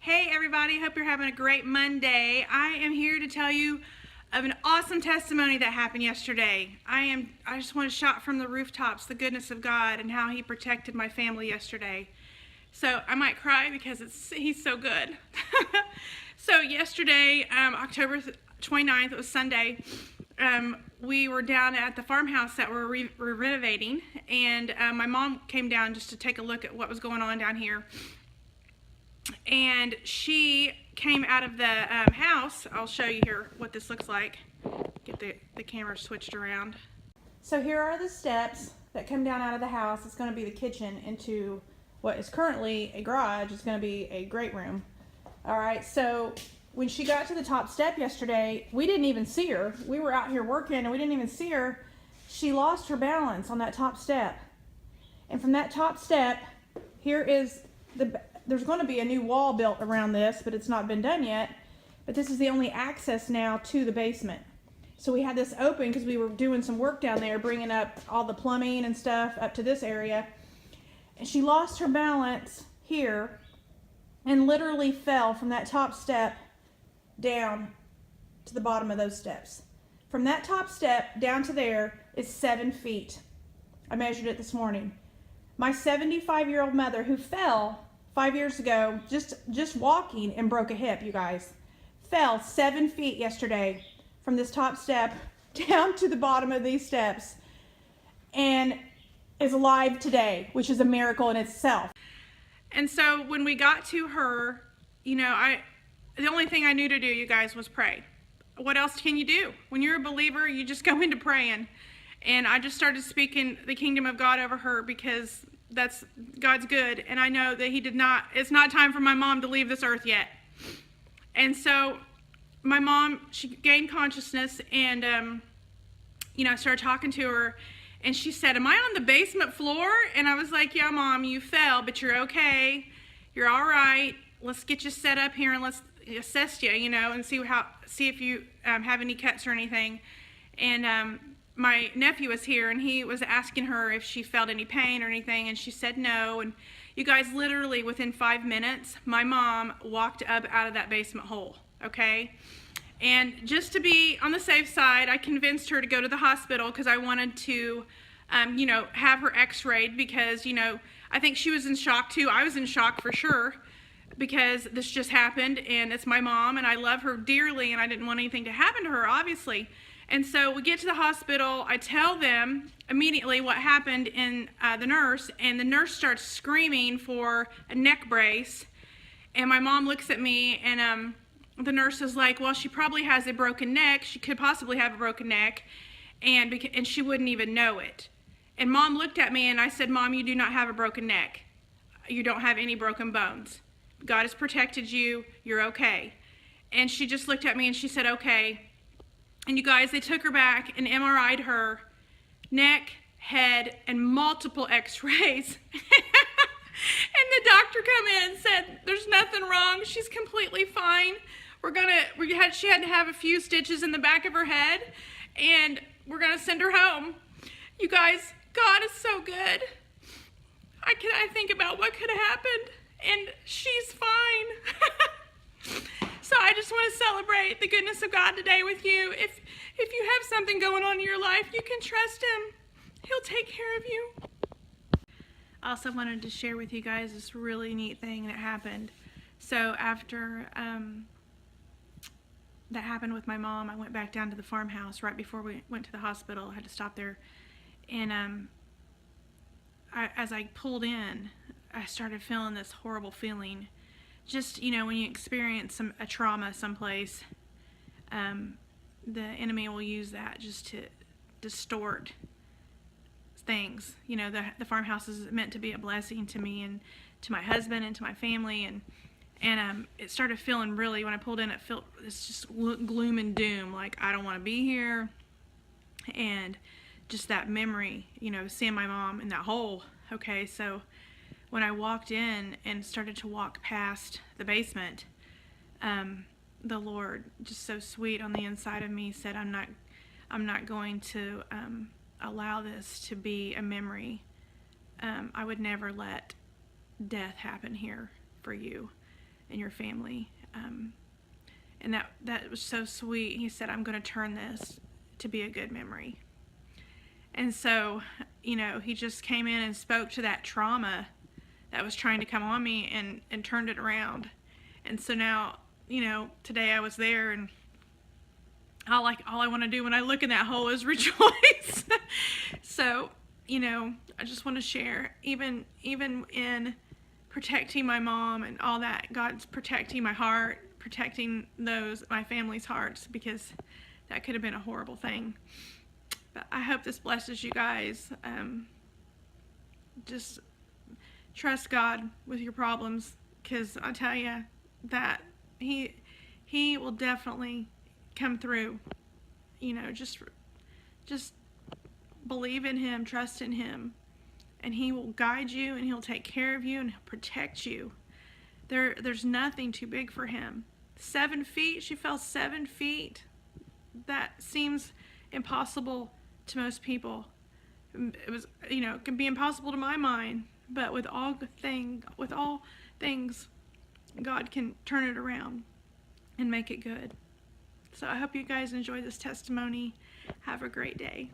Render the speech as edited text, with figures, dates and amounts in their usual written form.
Hey everybody, hope you're having a great Monday. I am here to tell you of an awesome testimony that happened yesterday. I just want to shout from the rooftops the goodness of God and how He protected my family yesterday. So I might cry because He's so good. So yesterday, October 29th, it was Sunday, we were down at the farmhouse that we're renovating, and my mom came down just to take a look at what was going on down here. And she came out of the house. I'll show you here what this looks like. Get the camera switched around. So here are the steps that come down out of the house. It's going to be the kitchen into what is currently a garage. It's going to be a great room. All right, so when she got to the top step yesterday, we didn't even see her. We were out here working and we didn't even see her. She lost her balance on that top step. And from that top step, here is there's going to be a new wall built around this, but it's not been done yet. But this is the only access now to the basement. So we had this open because we were doing some work down there, bringing up all the plumbing and stuff up to this area. And she lost her balance here and literally fell from that top step down to the bottom of those steps. From that top step down to there is 7 feet. I measured it this morning. My 75-year-old mother, who fell 5 years ago, just walking, and broke a hip, you guys, fell 7 feet yesterday from this top step down to the bottom of these steps and is alive today, which is a miracle in itself. And so when we got to her, the only thing I knew to do, you guys, was pray. What else can you do? When you're a believer, you just go into praying. And I just started speaking the kingdom of God over her because God's good, and I know that it's not time for my mom to leave this earth yet. And so my mom, she gained consciousness, and I started talking to her, and she said, "Am I on the basement floor?" And I was like, "Yeah, Mom, you fell, but you're okay. You're all right. Let's get you set up here and let's assess you, and see if you have any cuts or anything." And my nephew was here, and he was asking her if she felt any pain or anything, and she said no. And you guys, literally within 5 minutes, my mom walked up out of that basement hole, okay? And just to be on the safe side, I convinced her to go to the hospital because I wanted to, have her x-rayed because, I think she was in shock too. I was in shock for sure because this just happened, and it's my mom, and I love her dearly, and I didn't want anything to happen to her, obviously. And so we get to the hospital. I tell them immediately what happened in the nurse, and the nurse starts screaming for a neck brace. And my mom looks at me, and the nurse is like, "Well, she probably has a broken neck. She could possibly have a broken neck, and she wouldn't even know it." And Mom looked at me, and I said, "Mom, you do not have a broken neck. You don't have any broken bones. God has protected you. You're okay." And she just looked at me, and she said, "Okay." And you guys, they took her back and MRI'd her neck, head, and multiple x-rays. And the doctor come in and said, "There's nothing wrong. She's completely fine. She had to have a few stitches in the back of her head, and we're gonna send her home." You guys, God is so good. I think about what could have happened, and she's fine. So I just want to celebrate the goodness of God today with you. If you have something going on in your life, you can trust Him. He'll take care of you. I also wanted to share with you guys this really neat thing that happened. So after that happened with my mom, I went back down to the farmhouse right before we went to the hospital. I had to stop there. And as I pulled in, I started feeling this horrible feeling. Just, when you experience a trauma someplace, the enemy will use that just to distort things. The farmhouse is meant to be a blessing to me and to my husband and to my family, and it started feeling really, when I pulled in, it felt it's just gloom and doom, like I don't want to be here, and just that memory, seeing my mom in that hole. Okay, so when I walked in and started to walk past the basement, the Lord, just so sweet on the inside of me, said, I'm not going to allow this to be a memory. I would never let death happen here for you. and your family. And that was so sweet. He said, I'm going to turn this to be a good memory. And so, you know, he just came in and spoke to that trauma that was trying to come on me and turned it around. And so now, you know, today I was there, and all I want to do when I look in that hole is rejoice. So, you know, I just want to share, even in protecting my mom and all that, God's protecting my heart, protecting my family's hearts, because that could have been a horrible thing. But I hope this blesses you guys. Just trust God with your problems, because I tell you that he will definitely come through. You know, just believe in him, trust in him, and he will guide you, and he'll take care of you, and he'll protect you. There's nothing too big for him. 7 feet, she fell 7 feet. That seems impossible to most people. It was, you know, it can be impossible to my mind, but with all things, God can turn it around and make it good. So I hope you guys enjoy this testimony. Have a great day.